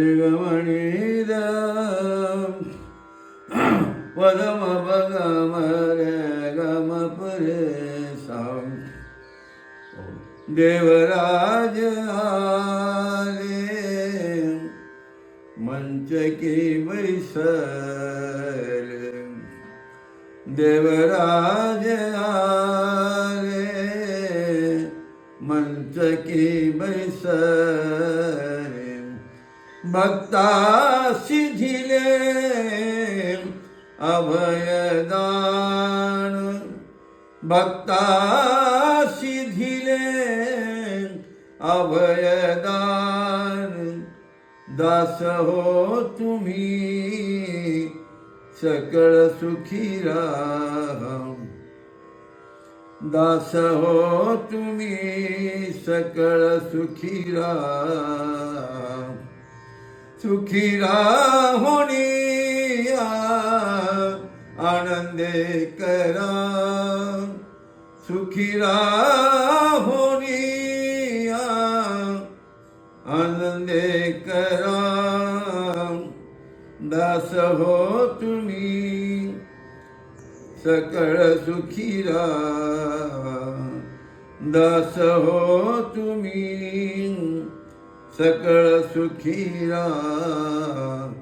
गमणीद पदम पगम रे गम पुरे साम देवराज आले मंच की बैसल देवराज आले मंच की बैसल भक्तासी दिले अभयदान भक्तासी दिले अभयदान दास हो तुम्ही सकळ सुखी राहा दास हो तुम्ही सकळ सुखी राहा सुखी राहोनिया आनंदे करा सुखी राहोनिया आनंदे करा दास हो तुम्ही सकळ सुखी राहा दास हो तुम्ही सकळ सुखी राहा